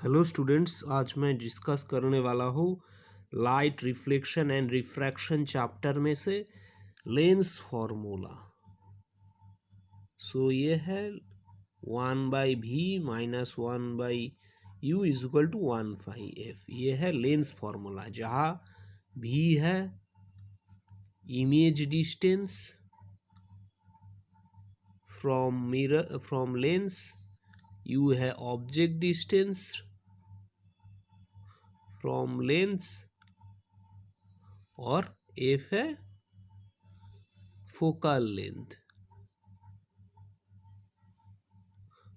Hello students, आज मैं discuss करने वाला हूँ light reflection and refraction chapter में से लेंस फॉर्मूला। सो ये है 1/v minus 1/u is equal to 1/f। ये है लेंस फॉर्मूला, जहाँ v है image distance from lens, u है ऑब्जेक्ट डिस्टेंस फ्रॉम लेंस और f है फोकल लेंथ।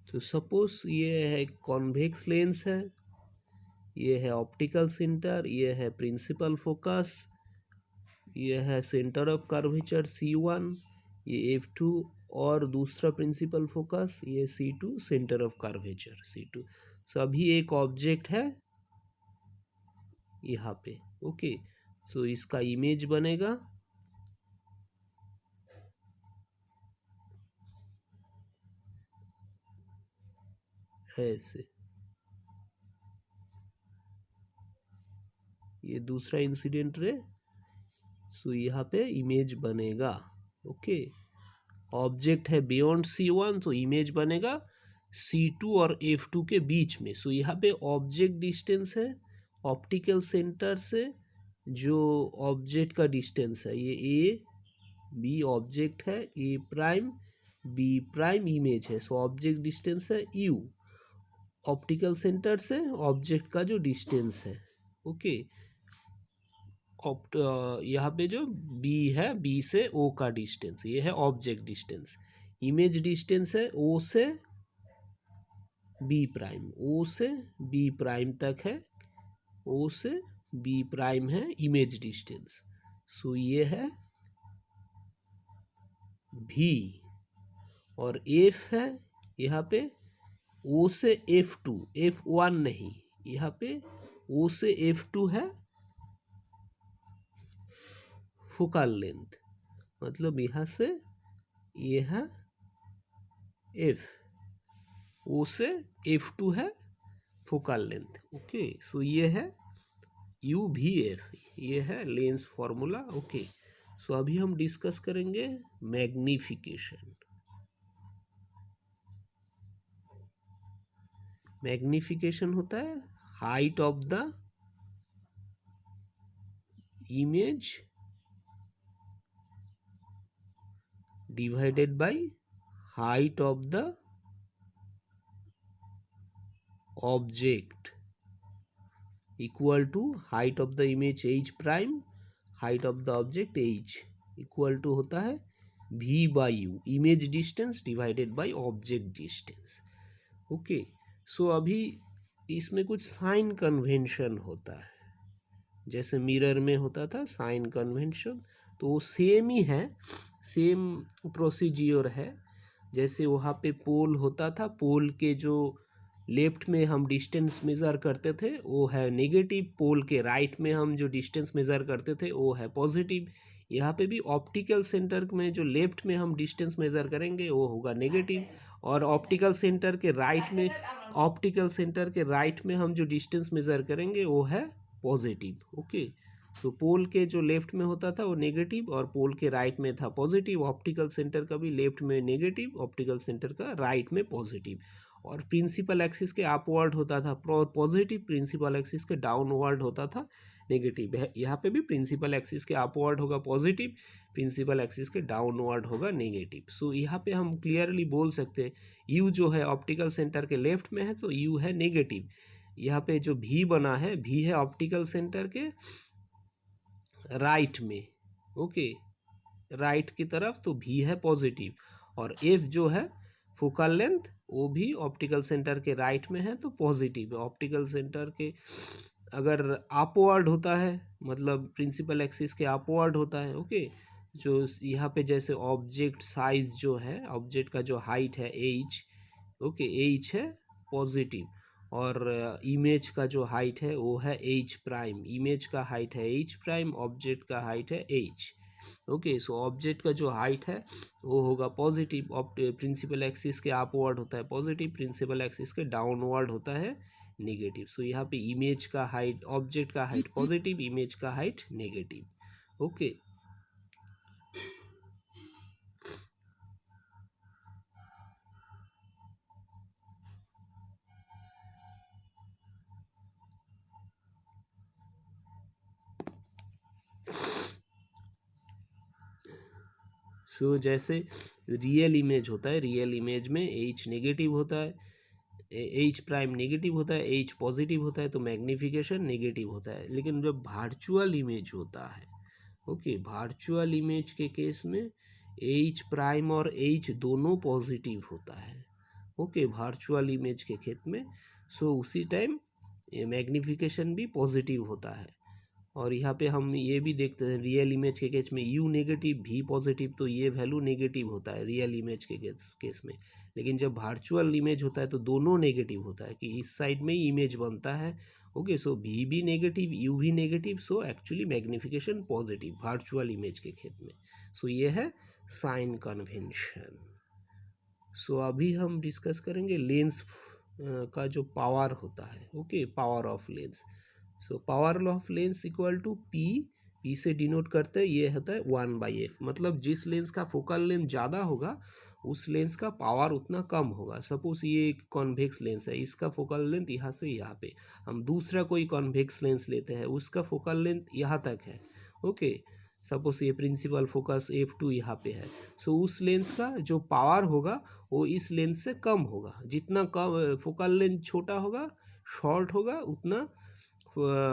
तो सपोज ये है कॉन्वेक्स लेंस है, ये है ऑप्टिकल सेंटर, ये है प्रिंसिपल फोकस, ये है सेंटर ऑफ कर्वेचर C1, ये F2 और दूसरा प्रिंसिपल फोकस ये C2 centre of curvature C2। सो अभी एक ऑब्जेक्ट है यहाँ पे। ओके, सो इसका इमेज बनेगा ऐसे। ये दूसरा इंसिडेंट रे, सो यहाँ पे इमेज बनेगा। ओके, ऑब्जेक्ट है बियॉन्ड C1, तो इमेज बनेगा C2 और F2 के बीच में। सो यहाँ पे ऑब्जेक्ट डिस्टेंस है ऑप्टिकल सेंटर से, जो ऑब्जेक्ट का डिस्टेंस है ये A B ऑब्जेक्ट है, A prime B prime image है। सो ऑब्जेक्ट डिस्टेंस है U, ऑप्टिकल सेंटर से ऑब्जेक्ट का जो डिस्टेंस है। ओके, यहाँ पे जो B है, B से O का डिस्टेंस, ये है ऑब्जेक्ट डिस्टेंस। इमेज डिस्टेंस है O से B प्राइम, O से B प्राइम तक है, O से B प्राइम है इमेज डिस्टेंस। सो ये है V और F है यहाँ पे O से F2, F1 नहीं, यहाँ पे O से F2 है फोकल लेंथ, मतलब यहाँ से ये है F, O से F2 है फोकल लेंथ। ओके, सो ये है UVF, ये है लेंस फॉर्मूला। ओके, सो अभी हम डिस्कस करेंगे मैग्निफिकेशन। मैग्निफिकेशन होता है height of the image divided by height of the object equal to height of the image H prime, height of the object H equal to होता है V/U, image distance divided by object distance. Okay, so अभी इसमें कुछ sign convention होता है, जैसे mirror में होता था साइन कन्वेंशन, तो वो सेम ही है, सेम प्रोसीजियर है। जैसे वहाँ पे पोल होता था, पोल के जो लेफ्ट में हम डिस्टेंस मेज़र करते थे वो है नेगेटिव, पोल के राइट में हम जो डिस्टेंस मेज़र करते थे वो है पॉजिटिव। यहाँ पे भी ऑप्टिकल सेंटर में जो लेफ्ट में हम डिस्टेंस मेज़र करेंगे वो होगा नेगेटिव, और ऑप्टिकल सेंटर के राइट में हम जो डिस्टेंस मेज़र करेंगे वो है पॉजिटिव। ओके, तो पोल के जो लेफ्ट में होता था वो नेगेटिव और पोल के राइट में था पॉजिटिव। ऑप्टिकल सेंटर का भी लेफ्ट में नेगेटिव, ऑप्टिकल सेंटर का राइट में पॉजिटिव। और प्रिंसिपल एक्सिस के अपवर्ड होता था पॉजिटिव, प्रिंसिपल एक्सिस के डाउनवर्ड होता था नेगेटिव। यहाँ पे भी प्रिंसिपल एक्सिस के अपवर्ड होगा पॉजिटिव, प्रिंसिपल एक्सिस के डाउनवर्ड होगा नेगेटिव। सो यहाँ पे हम क्लियरली बोल सकते हैं U जो है ऑप्टिकल सेंटर के लेफ्ट में है तो U है नेगेटिव। यहाँ पे जो V बना है, V है ऑप्टिकल सेंटर के राइट में। ओके, राइट की तरफ, तो V है पॉजिटिव। और F जो है फोकल लेंथ, वो भी ऑप्टिकल सेंटर के राइट में है तो पॉजिटिव है। ऑप्टिकल सेंटर के अगर अपवर्ड होता है, मतलब प्रिंसिपल एक्सिस के अपवर्ड होता है। ओके, जो यहाँ पे जैसे ऑब्जेक्ट साइज जो है, ऑब्जेक्ट का जो हाइट है H, ओके H है पॉजिटिव, और इमेज का जो हाइट है वो है H प्राइम, इमेज का हाइट है H प्राइम, ऑब्जेक्ट का हाइट है H। ओके, सो ऑब्जेक्ट का जो हाइट है वो होगा पॉजिटिव, प्रिंसिपल एक्सिस के अपवर्ड होता है पॉजिटिव, प्रिंसिपल एक्सिस के डाउनवर्ड होता है नेगेटिव। सो यहाँ पे इमेज का हाइट, ऑब्जेक्ट का हाइट पॉजिटिव, इमेज का हाइट नेगेटिव। ओके, सो जैसे रियल इमेज होता है, रियल इमेज में एच नेगेटिव होता है, एच प्राइम नेगेटिव होता है, एच पॉजिटिव होता है, तो मैग्नीफिकेशन नेगेटिव होता है। लेकिन जब वर्चुअल इमेज होता है, ओके, वर्चुअल इमेज के केस में एच प्राइम और एच दोनों पॉजिटिव होता है। ओके, वर्चुअल इमेज के केस में सो उसी टाइम मैग्नीफिकेशन भी पॉजिटिव होता है। और यहाँ पे हम ये भी देखते हैं रियल इमेज के केस में यू नेगेटिव भी पॉजिटिव, तो ये वैल्यू नेगेटिव होता है रियल इमेज के केस में। लेकिन जब वर्चुअल इमेज होता है तो दोनों नेगेटिव होता है कि इस साइड में ही इमेज बनता है। ओके, सो भी नेगेटिव, यू भी negative, so actually magnification positive virtual image के केस में। सो ये है साइन कन्वेंशन। सो अभी हम डिस्कस करेंगे लेंस का जो पावर होता है। Okay, power of lens. So power of lens equal to P से डिनोट करते हैं, ये होता है 1/f। मतलब जिस लेंस का फोकल लेंथ ज़्यादा होगा उस लेंस का पावर उतना कम होगा। सपोज ये एक कॉन्वेक्स लेंस है, इसका फोकल लेंथ यहाँ से यहाँ पे, हम दूसरा कोई कॉन्वेक्स लेंस लेते हैं, उसका फोकल लेंथ यहाँ तक है। ओके, सपोज ये प्रिंसिपल फोकस f2 यहाँ पे है, सो उस लेंस का जो पावर होगा वो इस लेंस से कम होगा। जितना कम फोकल लेंथ छोटा होगा, शॉर्ट होगा, उतना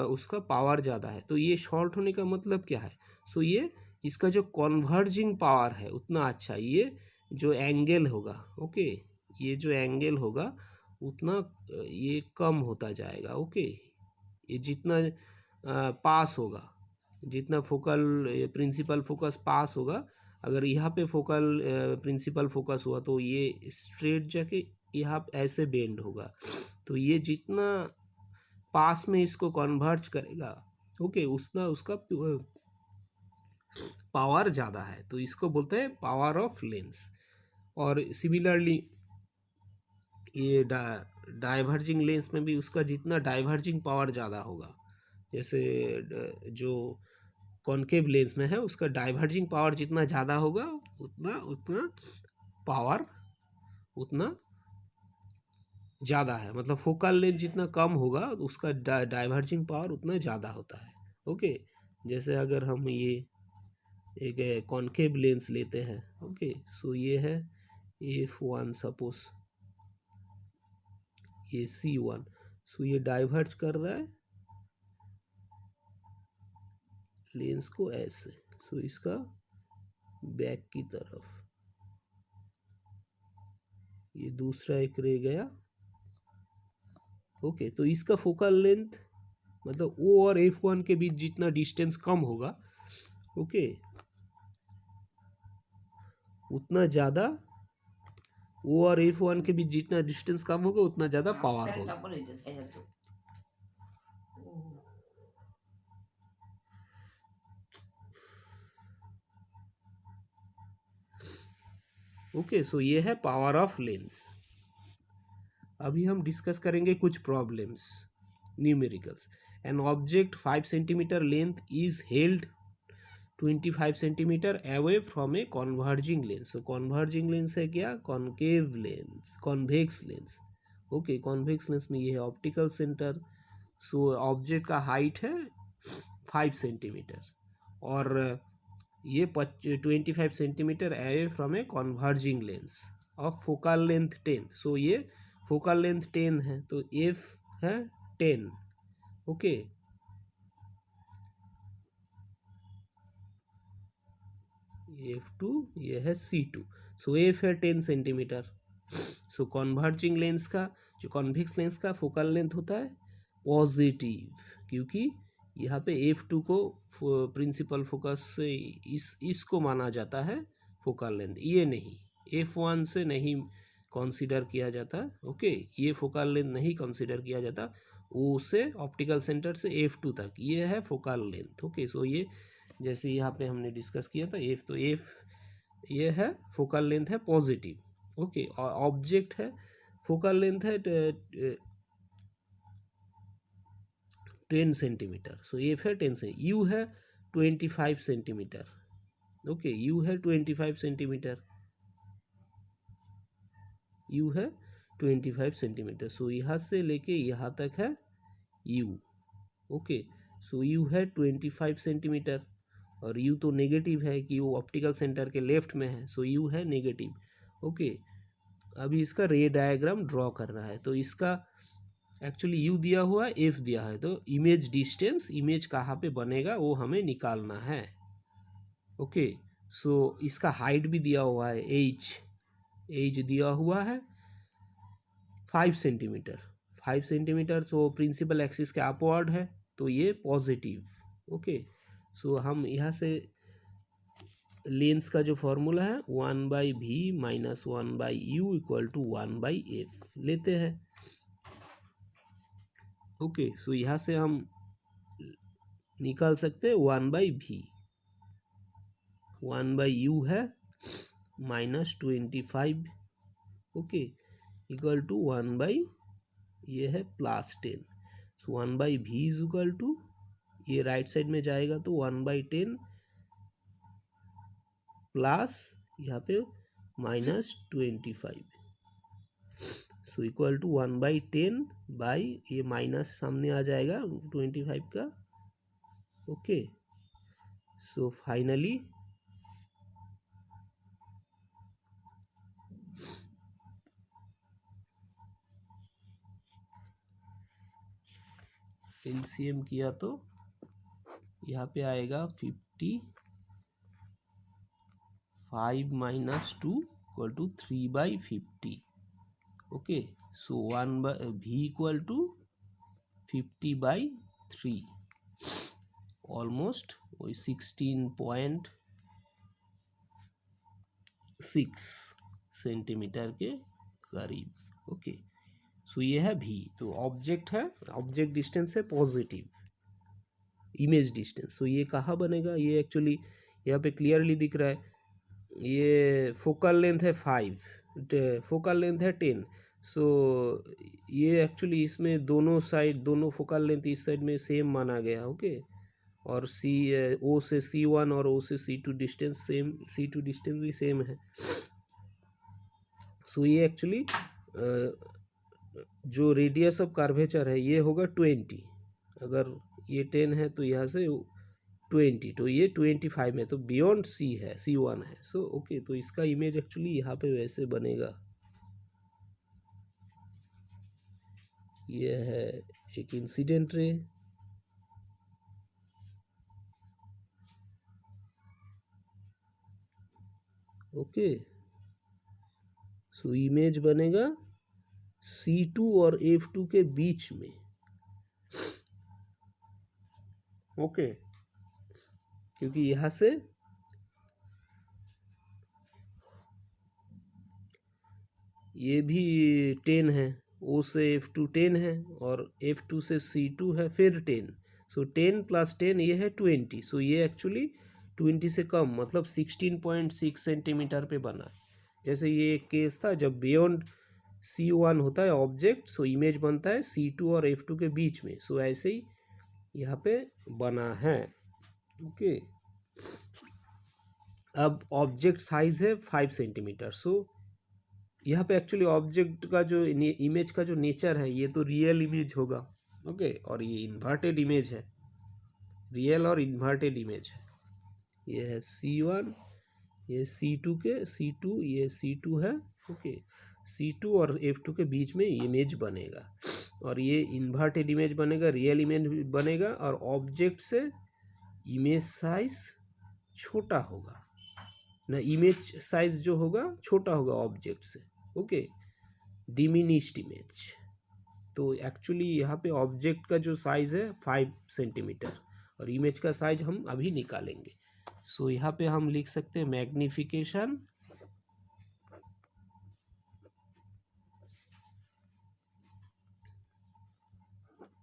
उसका पावर ज़्यादा है। तो ये शॉर्ट होने का मतलब क्या है? सो ये इसका जो कन्वर्जिंग पावर है उतना अच्छा, ये जो एंगल होगा, ओके, ये जो एंगल होगा उतना ये कम होता जाएगा। ओके, ये जितना पास होगा, जितना फोकल प्रिंसिपल फोकस पास होगा, अगर यहाँ पे फोकल प्रिंसिपल फोकस हुआ तो ये स्ट्रेट जाके यहाँ ऐसे बेंड होगा। तो ये जितना पास में इसको कन्वर्ज करेगा, ओके, उतना उसका पावर ज़्यादा है, तो इसको बोलते हैं पावर ऑफ लेंस। और सिमिलरली ये डाइवर्जिंग लेंस में भी उसका जितना डाइवर्जिंग पावर ज़्यादा होगा, जैसे जो कॉनकेव लेंस में है उसका डाइवर्जिंग पावर जितना ज़्यादा होगा उतना उतना पावर उतना ज़्यादा है। मतलब फोकल लेंथ जितना कम होगा उसका डाइवर्जिंग पावर उतना ज़्यादा होता है। ओके, जैसे अगर हम ये एक कॉनकेव लेंस लेते हैं, ओके, सो ये है f1, सपोज ये c1, सो ये डाइवर्ज कर रहा है लेंस को ऐसे, सो इसका बैक की तरफ ये दूसरा एक रह गया। ओके, तो इसका फोकल लेंथ मतलब O और F1 के बीच जितना डिस्टेंस कम होगा, ओके, उतना ज़्यादा O और F1 के बीच जितना डिस्टेंस कम होगा उतना ज़्यादा पावर होगा। ओके, सो ये है पावर ऑफ लेंस। अभी हम डिस्कस करेंगे कुछ problems, numericals. An object 5 centimetre length is held 25 centimetre away from A converging lens. So converging lens है क्या? Concave lens, convex lens. Okay, convex lens में ये है ऑप्टिकल सेंटर। सो ऑब्जेक्ट का हाइट है 5 सेंटीमीटर और ये 25 centimetre away from A converging lens of focal length 10। सो ये फोकल लेंथ 10 है, तो एफ है 10। ओके, F2, ये है C2। सो एफ है 10 सेंटीमीटर। सो कॉन्वर्जिंग लेंस का जो कॉन्वेक्स लेंस का फोकल लेंथ होता है पॉजिटिव, क्योंकि यहाँ पे F2 को प्रिंसिपल फोकस से इसको माना जाता है फोकल लेंथ, ये नहीं, F1 से नहीं कंसीडर किया जाता। ओके, ये फोकल लेंथ नहीं कंसीडर किया जाता, O से ऑप्टिकल सेंटर से F2 तक ये है फोकल लेंथ। ओके, सो ये जैसे यहाँ पे हमने डिस्कस किया था F, तो F ये है फोकल लेंथ है पॉजिटिव। ओके, और ऑब्जेक्ट है फोकल लेंथ है 10 सेंटीमीटर, सो एफ है 10 सेंटीमीटर, यू है 25 सेंटीमीटर, ओके, यू है 25 सेंटीमीटर, यू है 25 सेंटीमीटर, सो यहाँ से लेके यहाँ तक है यू, ओके, सो यू है 25 सेंटीमीटर, और यू तो नेगेटिव है कि वो ऑप्टिकल सेंटर के लेफ्ट में है, सो यू है नेगेटिव, ओके। अभी इसका रे डायग्राम ड्रॉ करना है, तो इसका एक्चुअली यू दिया हुआ है, एफ दिया है, तो इमेज डिस्टेंस, इमेज कहाँ पे बनेगा वो हमें निकालना है, ओके। सो इसका हाइट भी दिया हुआ है, एच दिया हुआ है 5 centimetre, 5 centimetre, so principal axis के अपवर्ड है, तो ये पॉजिटिव, ओके। सो हम यहाँ से लेंस का जो फॉर्मूला है 1/v minus 1/u equal to 1/f लेते हैं, ओके। सो यहाँ से हम निकाल सकते हैं 1/v, 1/u है -25, ओके, इक्वल टू 1/ ये है +10, सो 1/v इज इक्वल टू, ये राइट साइड में जाएगा तो 1/10 प्लस यहाँ पे -25, सो इक्वल टू 1/10 बाई ये माइनस सामने आ जाएगा 25 का, ओके। सो फाइनली एलसीएम किया तो यहाँ पे आएगा 55 minus 2 equal to 3/50, okay. So 1/v equal to 50/3, almost वही 16.6 सेंटीमीटर के करीब, ओके। सो ये है v, तो ऑब्जेक्ट है, ऑब्जेक्ट डिस्टेंस है पॉजिटिव, इमेज डिस्टेंस, सो ये कहाँ बनेगा, ये एक्चुअली यहाँ पे क्लियरली दिख रहा है, ये फोकल लेंथ है 5, फोकल लेंथ है 10, सो ये एक्चुअली इसमें दोनों साइड, दोनों फोकल लेंथ इस साइड में सेम माना गया, ओके। और ओ से C1 और ओ से C2 distance same, C2 distance भी सेम है, सो ये एक्चुअली जो रेडियस ऑफ कर्वेचर है ये होगा 20, अगर ये 10 है तो यहाँ से 20, तो ये 25 है, तो बियॉन्ड C है, C1 है, सो ओके। तो इसका इमेज एक्चुअली यहाँ पे वैसे बनेगा, ये है एक incident ray, okay. So image बनेगा C2 और F2 के बीच में, ओके, क्योंकि यहाँ से ये भी 10 है, O से F2 10 है, और F2 से C2 है फिर 10, सो 10 + 10 ये है 20, सो ये एक्चुअली 20 से कम, मतलब 16.6 सेंटीमीटर पे बना। जैसे ये एक केस था जब बियॉन्ड C1 होता है ऑब्जेक्ट, सो इमेज बनता है C2 और F2 के बीच में, सो ऐसे ही यहाँ पे बना है, ओके। अब ऑब्जेक्ट साइज है 5 सेंटीमीटर, सो यहाँ पे एक्चुअली ऑब्जेक्ट का जो इमेज का जो नेचर है ये तो रियल इमेज होगा, ओके, और ये इन्वर्टेड इमेज है, रियल और इन्वर्टेड इमेज है, ये है C1, ये C2 के C2, ये C2 है, ओके। C2 और F2 के बीच में इमेज बनेगा, और ये इन्वर्टेड इमेज बनेगा, रियल इमेज बनेगा, और ऑब्जेक्ट से इमेज साइज छोटा होगा ना, इमेज साइज जो होगा छोटा होगा ऑब्जेक्ट से, ओके, डिमिनिश्ड इमेज। तो एक्चुअली यहाँ पे ऑब्जेक्ट का जो साइज है 5 सेंटीमीटर, और इमेज का साइज हम अभी निकालेंगे। सो यहाँ पे हम लिख सकते हैं मैग्निफिकेशन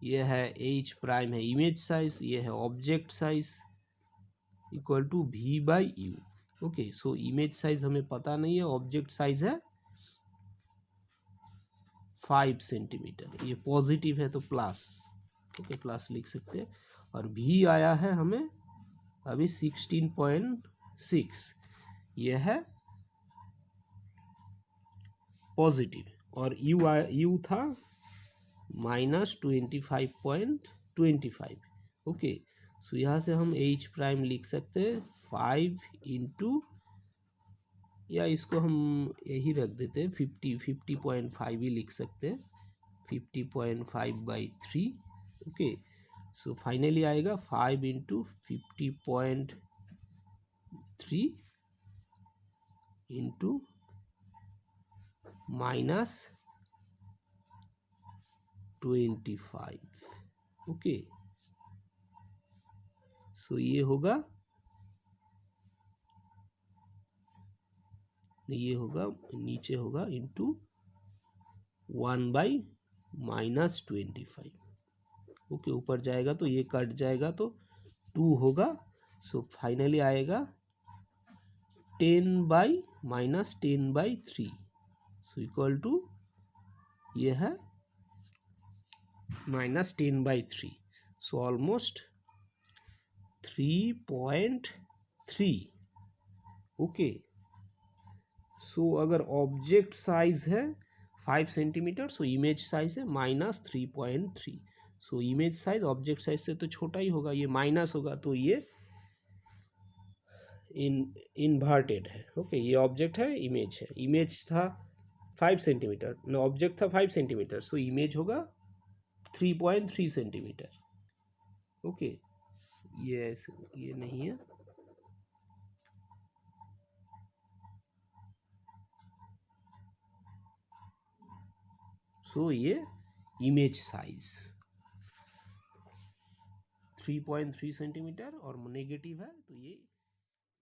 ये है H प्राइम है इमेज साइज, ये है object size, equal to V/U, okay. So image size हमें पता नहीं है, ऑब्जेक्ट साइज है 5 सेंटीमीटर, ये पॉजिटिव है तो प्लस, ओके प्लस लिख सकते हैं। और भी आया है हमें अभी 16.6, यह है पॉजिटिव, और यू था -25.25। ओके, सो यहाँ से हम H प्राइम लिख सकते हैं 5 इंटू, या इसको हम यही रख देते हैं 50.5 ही लिख सकते हैं, 50.5/3। ओके, सो फाइनली आएगा 5 इंटू 50.3 इंटू -25। ओके, सो ये होगा नीचे होगा इंटू 1/-25। ओके, ऊपर जाएगा तो ये कट जाएगा तो 2 होगा। सो फाइनली आएगा 10/-10/3, सो इक्वल टू ये है -10/3, सो ऑलमोस्ट 3.3। ओके, सो अगर ऑब्जेक्ट साइज है 5 सेंटीमीटर, सो इमेज साइज है -3.3। सो इमेज साइज ऑब्जेक्ट साइज से तो छोटा ही होगा, ये माइनस होगा तो ये इन्वर्टेड है। ओके, ये ऑब्जेक्ट है, इमेज था 5 सेंटीमीटर, ऑब्जेक्ट था 5 सेंटीमीटर, सो इमेज होगा 3.3 सेंटीमीटर। ओके, ये नहीं है, सो ये इमेज साइज 3.3 सेंटीमीटर और नेगेटिव है तो ये